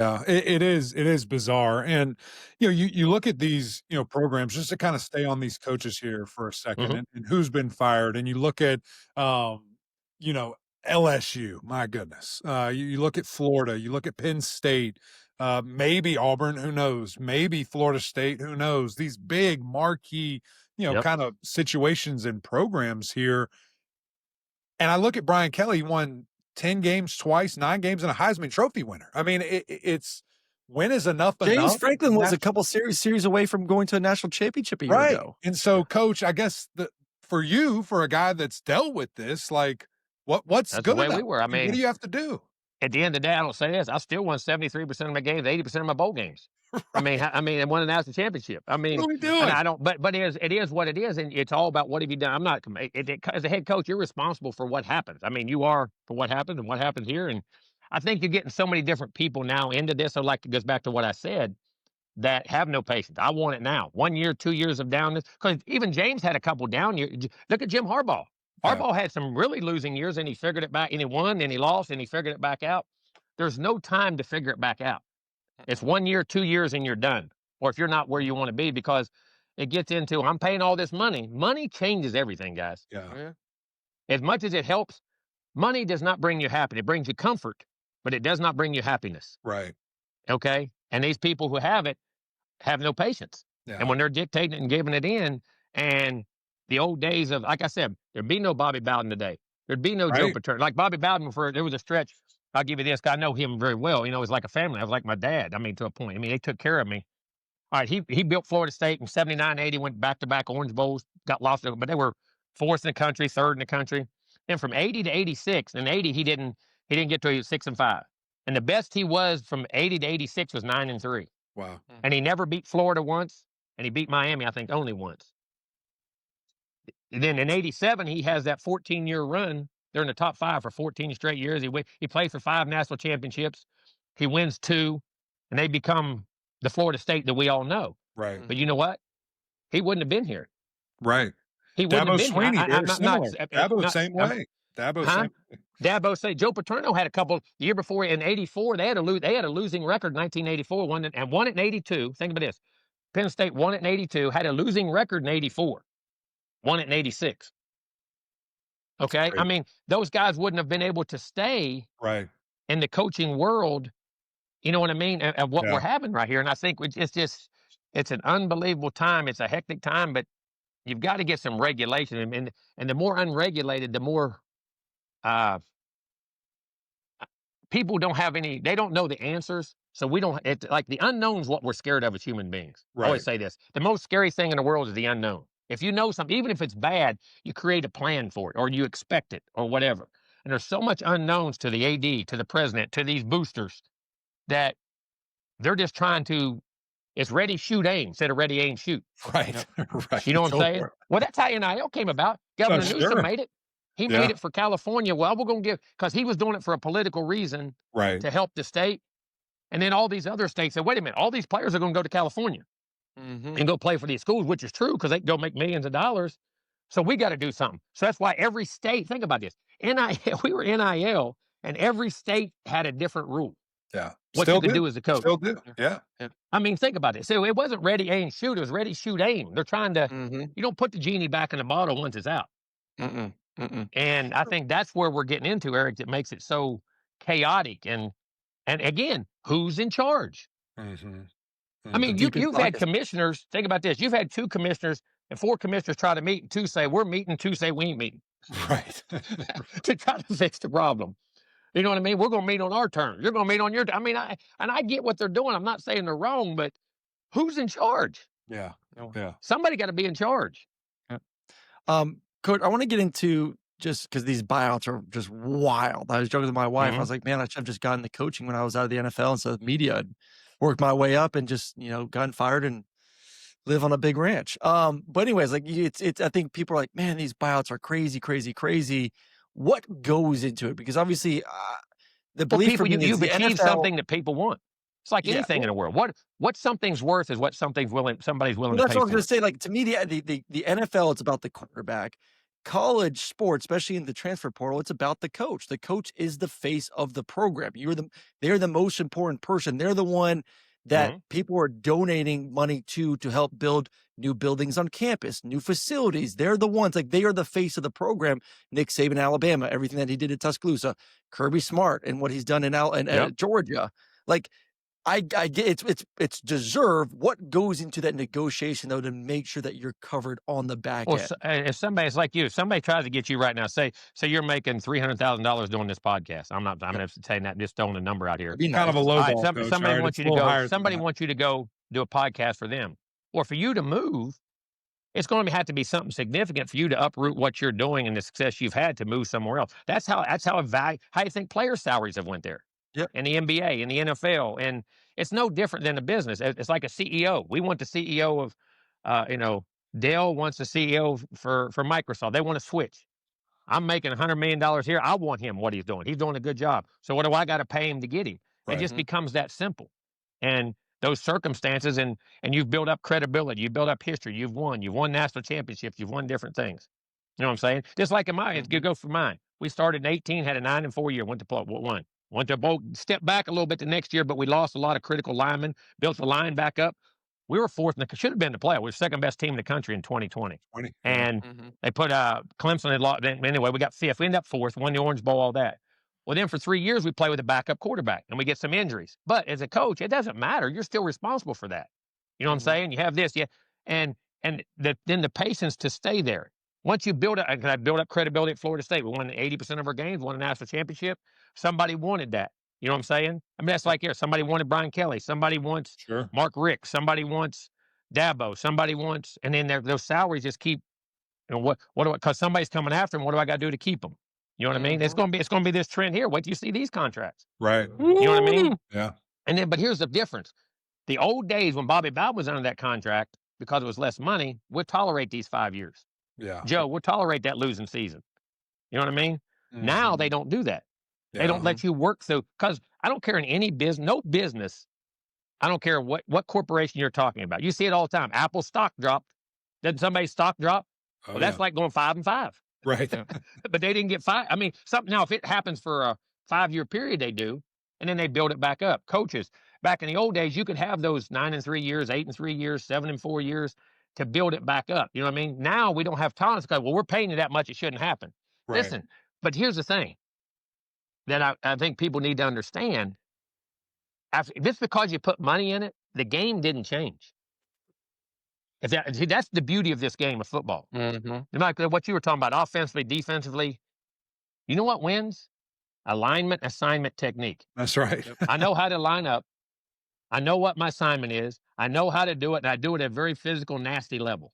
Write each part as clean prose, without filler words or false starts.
Yeah, it is bizarre. And you look at these, programs, just to kind of stay on these coaches here for a second, Hmm. and who's been fired, and you look at you know, LSU, my goodness. You look at Florida, you look at Penn State, maybe Auburn, who knows, maybe Florida State, who knows, these big marquee, Yep. kind of situations and programs here. And I look at Brian Kelly, he won 10 games twice, 9 games, and a Heisman Trophy winner. I mean, it's when is enough James enough? Franklin And was a that's couple series away from going to a national championship a year right. ago. And so, coach, I guess for you, for a guy that's dealt with this, like, what's That's the good way enough? we were. I I mean, what mean, do you have to do? at the end of the day, I don't say this. I still won 73% of my games, 80% of my bowl games. Right. I mean, and won a national championship. I What mean, are we and doing? I don't, but it is what it is, and it's all about what have you done. I'm not as a head coach, you're responsible for what happens. I mean, you are for what happens and what happens here, and I think you're getting so many different people now into this. So, like, it goes back to what I said that have no patience. I want it now. 1 year, 2 years of downness. Because even James had a couple down years. Look at Jim Harbaugh. Yeah. Harbaugh had some really losing years, and he figured it back, and he won, and he lost, and he figured it back out. There's no time to figure it back out. It's 1 year, 2 years, and you're done. Or if you're not where you want to be, because it gets into I'm paying all this money. Money changes everything, guys. Yeah. Yeah. As much as it helps, money does not bring you happiness. It brings you comfort, but it does not bring you happiness. Right. Okay. And these people who have no patience. And Yeah. when they're dictating it and giving it in, and the old days of, like I said, there'd be no Bobby Bowden today. There'd be no Joe Right. Paterno. Like Bobby Bowden, there was a stretch. I'll give you this. 'Cause I know him very well. It was like a family. I was like my dad. I mean, to a point. I mean, they took care of me. All right. He built Florida State in 79, 80, went back to back Orange Bowls, got lost, but they were fourth in the country, third in the country. And from 80 to 86, and 80, he didn't get to 6-5. And the best he was from 80 to 86 was 9-3. Wow. And he never beat Florida once, and he beat Miami, I think, only once. And then in '87, he has that 14-year run. They're in the top five for 14 straight years. He plays for 5 national championships. He wins two, and they become the Florida State that we all know. Right. But you know what? He wouldn't have been here. Right. He wouldn't have Dabo been here. Sweeney, I'm very not, similar. Dabo, same way. Dabo, huh? same way. Dabo say Joe Paterno had a couple the year before in '84. They had a losing record in 1984, won it in '82. Think about this: Penn State won it in '82, had a losing record in '84, won it in '86. That's Okay, I crazy. mean those guys wouldn't have been able to stay Right. in the coaching world. You know what I mean? Of what we're Yeah. having right here, and I think it's an unbelievable time. It's a hectic time, but you've got to get some regulation, and the more unregulated, the more uh, people don't have any. They don't know the answers, so we don't. It's like the unknown is what we're scared of as human beings. I always Right. say this: the most scary thing in the world is the unknown. If you know something, even if it's bad, you create a plan for it, or you expect it, or whatever. And there's so much unknowns to the AD, to the president, to these boosters that they're just trying to. It's ready, shoot, aim instead of ready, aim, shoot. Right. You know Right. what I'm Go saying? for it. Well, that's how NIL came about. Oh, Governor Newsom sure. made it. He made Yeah. it for California. Well, we're going to give, because he was doing it for a political reason Right. to help the state. And then all these other states said, wait a minute, all these players are going to go to California Mhm. and go play for these schools, which is true because they can go make millions of dollars. So we got to do something. So that's why every state, think about this NIL, we were NIL, and every state had a different rule, Yeah. what you Still could do. do as a coach. Still do. Yeah. Yeah. I mean, think about it. So it wasn't ready, aim, shoot. It was ready, shoot, aim. They're trying to, Mhm. you don't put the genie back in the bottle once it's out. Mm-mm. Mm-mm. And I think that's where we're getting into, Eric, that makes it so chaotic. And again, who's in charge? Mhm. I The mean, Mhm. deepest you've had pockets. commissioners. Think about this. You've had two commissioners and four commissioners try to meet, and two say we're meeting, two say we ain't meeting Right. to try to fix the problem. You know what I mean? We're going to meet on our terms. You're going to meet on your. I mean, I get what they're doing. I'm not saying they're wrong, but who's in charge? Yeah. No. Yeah. Somebody got to be in charge. Yeah. Coach, I want to get into just because these buyouts are just wild. I was joking with my wife. I Mhm. was like, man, I should have just gotten the coaching when I was out of the NFL instead of media and worked my way up and just, gotten fired and live on a big ranch. But anyways, like it's I think people are like, man, these buyouts are crazy, crazy, crazy. What goes into it? Because obviously, the Well, belief for people, me is you've the achieved NFL. something that people want. It's like Yeah. anything in the world. What something's worth is what somebody's willing Well, to that's pay what I was for gonna it. say. Like to me, the NFL, it's about the quarterback. college sports, especially in the transfer portal, it's about the coach. The coach is the face of the program. They're the most important person. They're the one that Mhm. people are donating money to help build new buildings on campus, new facilities. They're the ones, like, they are the face of the program. Nick Saban, Alabama, everything that he did at Tuscaloosa, Kirby Smart, and what he's done in Yep. Georgia. Like, I get it's deserved. What goes into that negotiation though to make sure that you're covered on the back Well, end? if somebody's like you, somebody tries to get you right now, say you're making $300,000 doing this podcast. I'm not Yep. saying that, just throwing a number out here. That'd be Kind of a nice. low All right, ball, coach. somebody All right, wants it's you a to little go. higher than Somebody that. wants you to go do a podcast for them, or for you to move. It's going to have to be something significant for you to uproot what you're doing and the success you've had to move somewhere else. That's how how you think player salaries have went there Yep. in the NBA, in the NFL, and it's no different than a business. It's like a CEO. We want the CEO of, Dell wants the CEO for Microsoft. They want to switch. I'm making $100 million here. I want him what he's doing. He's doing a good job. So what do I got to pay him to get him? It Right. just becomes that simple. And those circumstances, and you've built up credibility, you built up history, you've won national championships, you've won different things. You know what I'm saying? Just like in mine, it could go for mine. We started in 18, had a 9-4 year, went to play, won. Went to bowl, stepped back a little bit the next year, but we lost a lot of critical linemen, built the line back up. We were fourth in the, should have been the playoff. We were second best team in the country in 2020. 20. Yeah. And they put Clemson had lost. Anyway, we got fifth. We ended up fourth, won the Orange Bowl, all that. Well, then for 3 years, we play with a backup quarterback and we get some injuries. But as a coach, it doesn't matter. You're still responsible for that. You know what I'm saying? You have this, yeah. And then the patience to stay there. Once you build up, I built up credibility at Florida State. We won 80% of our games, won a national championship. Somebody wanted that. You know what I'm saying? I mean, that's like here. Somebody wanted Brian Kelly. Somebody wants Sure. Mark Rick. Somebody wants Dabo. Somebody wants, and then those salaries just keep. What do I? Because somebody's coming after him. What do I got to do to keep them? You know what I mean? It's going to be this trend here. Wait till you see these contracts. Right. You know what I mean? Yeah. And then, but here's the difference. The old days when Bobby Bowden was under that contract, because it was less money, we'll tolerate these 5 years. Yeah. Joe, we'll tolerate that losing season. You know what I mean? Now they don't do that. They don't let you work through, because I don't care in any business, no business. I don't care what corporation you're talking about. You see it all the time. Apple stock dropped. Didn't somebody's stock drop? Oh, Well, that's yeah. like going 5-5. Right. But they didn't get five. I mean, now if it happens for a 5 year period, they do, and then they build it back up. Coaches, back in the old days, you could have those 9-3 years, 8-3 years, 7-4 years to build it back up. You know what I mean? Now we don't have tolerance because, well, we're paying you that much, it shouldn't happen. Right. Listen, but here's the thing that I think people need to understand. Just because you put money in it, the game didn't change. See, that's the beauty of this game of football. Like what you were talking about, offensively, defensively. You know what wins? Alignment, assignment, technique. That's right. I know how to line up. I know what my assignment is. I know how to do it, and I do it at a very physical, nasty level.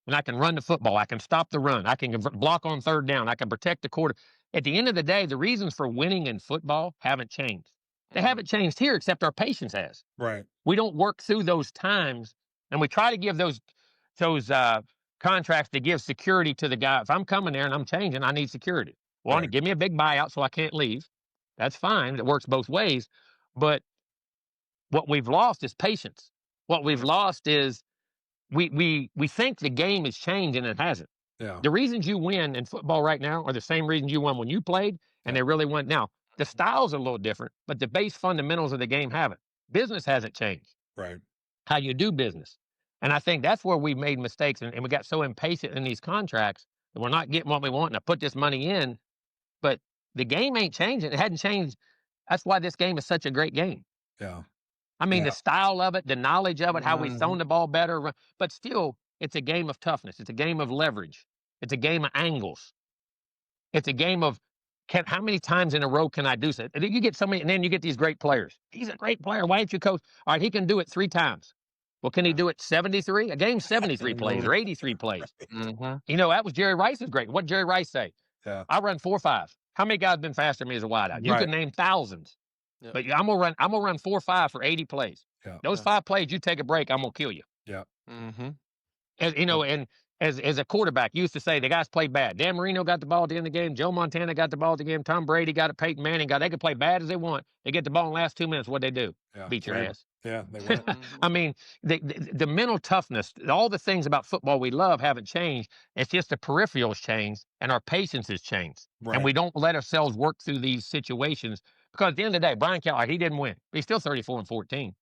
And I can run the football. I can stop the run. I can block on third down. I can protect the quarter. At the end of the day, the reasons for winning in football haven't changed. They haven't changed here, except our patience has. Right. We don't work through those times, and we try to give those contracts to give security to the guy. If I'm coming there and I'm changing, I need security. Well, Right. give me a big buyout so I can't leave. That's fine. It works both ways. But what we've lost is patience. What we've lost is we think the game has changed, and it hasn't. Yeah. The reasons you win in football right now are the same reasons you won when you played, and they really won. Now, the styles are a little different, but the base fundamentals of the game haven't. Business hasn't changed. Right. How you do business. And I think that's where we've made mistakes, and we got so impatient in these contracts that we're not getting what we want, and I put this money in, but the game ain't changing. It hadn't changed. That's why this game is such a great game. Yeah. I mean, Yeah. the style of it, the knowledge of it, how we've thrown the ball better, but still, it's a game of toughness. It's a game of leverage. It's a game of angles. It's a game of how many times in a row can I do so? And then you get somebody, and then you get these great players. He's a great player. Why don't you coach? All right, he can do it 3 times. Well, can he do it 73? A game's 73 plays or 83 plays. You know, that was Jerry Rice's great. What did Jerry Rice say? Yeah. I run 4.5. How many guys been faster than me as a wideout? You Right. can name thousands. Yep. But I'm gonna run 4.5 for 80 plays. Yeah. Those 5 plays, you take a break, I'm gonna kill you. Yeah. And you know, and as a quarterback used to say the guys played bad. Dan Marino got the ball at the end of the game. Joe Montana got the ball at the game. Tom Brady got it. Peyton Manning got it. They could play bad as they want. They get the ball in the last 2 minutes. What they do? Yeah. Beat your They- ass. Yeah, they win. I mean, the mental toughness, all the things about football we love haven't changed. It's just the peripherals changed and our patience has changed. Right. And we don't let ourselves work through these situations because at the end of the day, Brian Kelly, he didn't win. But he's still 34-14.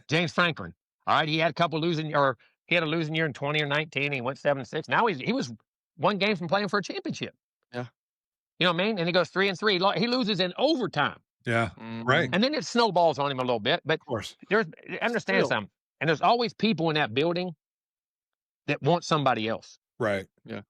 James Franklin, all right, he had a couple losing, or he had a losing year in 20 or 19. He went 7-6. Now he was one game from playing for a championship. Yeah. You know what I mean? And he goes 3-3. He loses in overtime. Yeah. Mhm. Right. And then it snowballs on him a little bit. But Of course. understand Still. something. And there's always people in that building that want somebody else. Right. Yeah.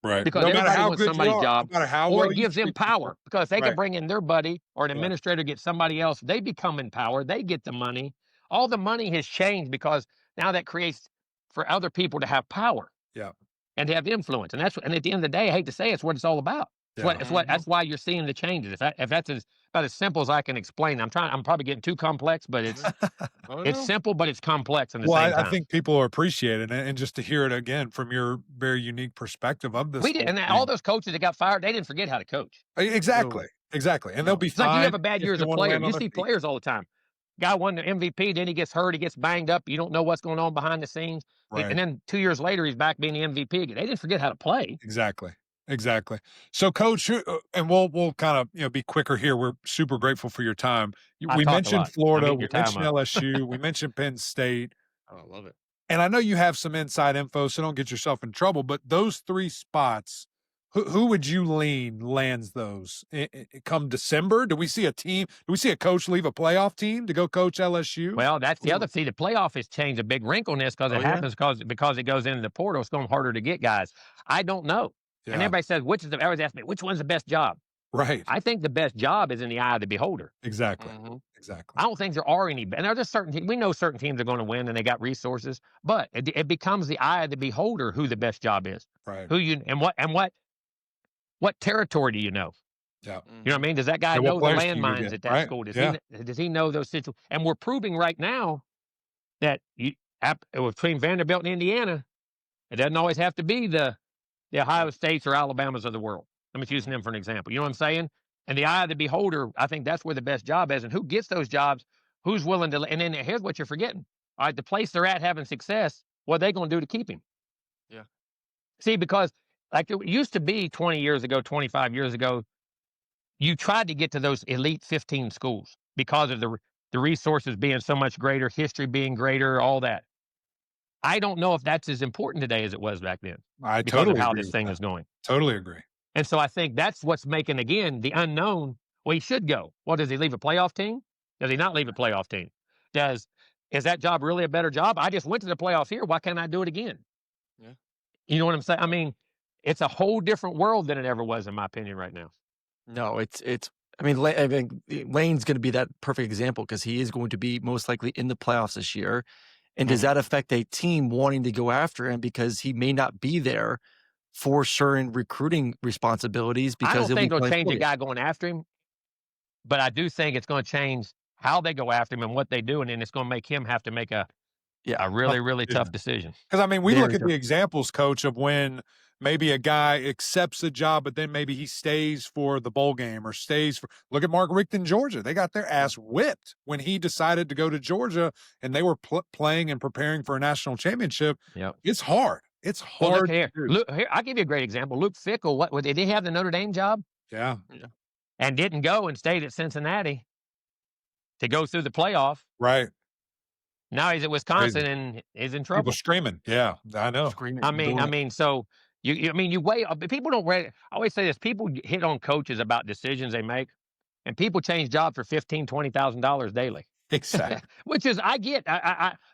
Right. Because no matter everybody how wants good you somebody's are, job, no matter how or well it you gives them treat people. power because they Right. can bring in their buddy or an Yeah. administrator, get somebody else. They become in power. They get the money. All the money has changed because now that creates for other people to have power. Yeah. And to have influence. And and at the end of the day, I hate to say it's what it's all about. Yeah. That's why you're seeing the changes. If that's about as simple as I can explain. I'm probably getting too complex, but it's simple, but it's complex in the Well, same time. I think people are appreciating it, and just to hear it again from your very unique perspective of this. We did, whole and thing. all those coaches that got fired, they didn't forget how to coach. Exactly. Exactly. And they'll be It's like you fine have a bad if year as they a wanna player. land on You their see feet. players all the time. Guy won the MVP, then he gets hurt, he gets banged up. You don't know what's going on behind the scenes. Right. And then 2 years later, he's back being the MVP again. They didn't forget how to play. Exactly. Exactly. So, Coach, and we'll kind of be quicker here. We're super grateful for your time. I We talk a mentioned lot. I'm Florida, eating we your time mentioned up. LSU, we mentioned Penn State, Oh, I love it. and I know you have some inside info, so don't get yourself in trouble. But those 3 spots, who would you lean lands those come December? Do we see a team? Do we see a coach leave a playoff team to go coach LSU? Well, that's the other. See, the playoff has changed a big wrinkle in this because Oh, it yeah? happens because it goes into the portal. It's going harder to get guys. I don't know. Yeah. And everybody says, everybody asks me, which one's the best job? Right. I think the best job is in the eye of the beholder. Exactly. Mhm. Exactly. I don't think there are any, and there's certain teams. We know certain teams are going to win and they got resources, but it becomes the eye of the beholder who the best job is. Right. Who you and what territory do you know? Yeah. You know what I mean? Does that guy Yeah, what know the players can you landmines get? at that Right. school? Does Yeah. does he know those situations? And we're proving right now that between Vanderbilt and Indiana, it doesn't always have to be the Ohio States or Alabamas of the world. I'm just using them for an example. You know what I'm saying? And the eye of the beholder, I think that's where the best job is. And who gets those jobs? Who's willing to? And then here's what you're forgetting. All right, the place they're at having success, what are they going to do to keep him? Yeah. See, because like it used to be 20 years ago, 25 years ago, you tried to get to those elite 15 schools because of the resources being so much greater, history being greater, all that. I don't know if that's as important today as it was back then I because totally of how agree this with thing that. is going. Totally agree. And so I think that's what's making, again, the unknown. Well, he should go. Well, does he leave a playoff team? Does he not leave a playoff team? Is that job really a better job? I just went to the playoffs here. Why can't I do it again? Yeah. You know what I'm saying? I mean, it's a whole different world than it ever was, in my opinion, right now. No, it's. I mean, I think Lane's going to be that perfect example because he is going to be most likely in the playoffs this year. And does that affect a team wanting to go after him because he may not be there for certain recruiting responsibilities? I Because don't think it'll playing change for a you. guy going after him, but I do think it's going to change how they go after him and what they do, and then it's going to make him have to make a really, really tough decision. Because I mean, we look Very at the examples, Coach, of when maybe a guy accepts a job, but then maybe he stays for the bowl game or stays for. Look at Mark Richt in Georgia; they got their ass whipped when he decided to go to Georgia, and they were playing and preparing for a national championship. Yep. It's hard. It's Well, hard. look here. Here, I'll give you a great example. Luke Fickell, did he have the Notre Dame job Yeah. and didn't go and stayed at Cincinnati to go through the playoff? Right. Now he's at Wisconsin and is in trouble. People screaming. Yeah, I know. Screaming. I mean, so you weigh. People don't. I always say this. People hit on coaches about decisions they make, and people change jobs for $15,000-$20,000 daily. Exactly. Which is, I get.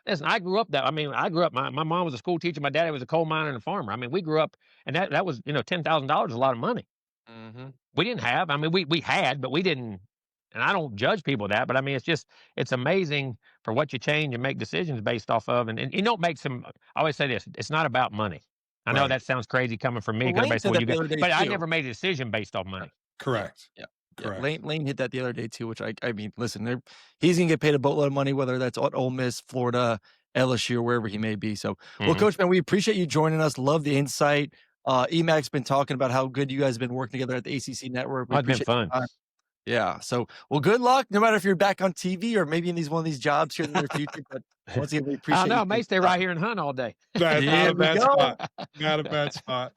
Listen. I grew up that. I mean, I grew up. My mom was a school teacher. My daddy was a coal miner and a farmer. I mean, we grew up, and that was $10,000 is a lot of money. Mm-hmm. We didn't have. I mean, we had, but we didn't. And I don't judge people that, but I mean, it's amazing for what you change and make decisions based off of. And you don't make some. I always say this: it's not about money. I know Right. that sounds crazy coming from me, Well, because Lane said that the other day, but I too. never made a decision based off money. Correct. Yeah. Correct. Lane hit that the other day too, which I mean, listen, he's gonna get paid a boatload of money, whether that's at Ole Miss, Florida, LSU or wherever he may be. So, well, Mhm. Coach, man, we appreciate you joining us. Love the insight. EMAC's been talking about how good you guys have been working together at the ACC Network. We Oh, it's been appreciate fun. your time. Yeah. So, well, good luck. No matter if you're back on TV or maybe in one of these jobs here in the near future. But once again, we I don't appreciate know. you I may taking stay the time. right here and hunt all day. That's not Here a we bad go. spot. Not a bad spot.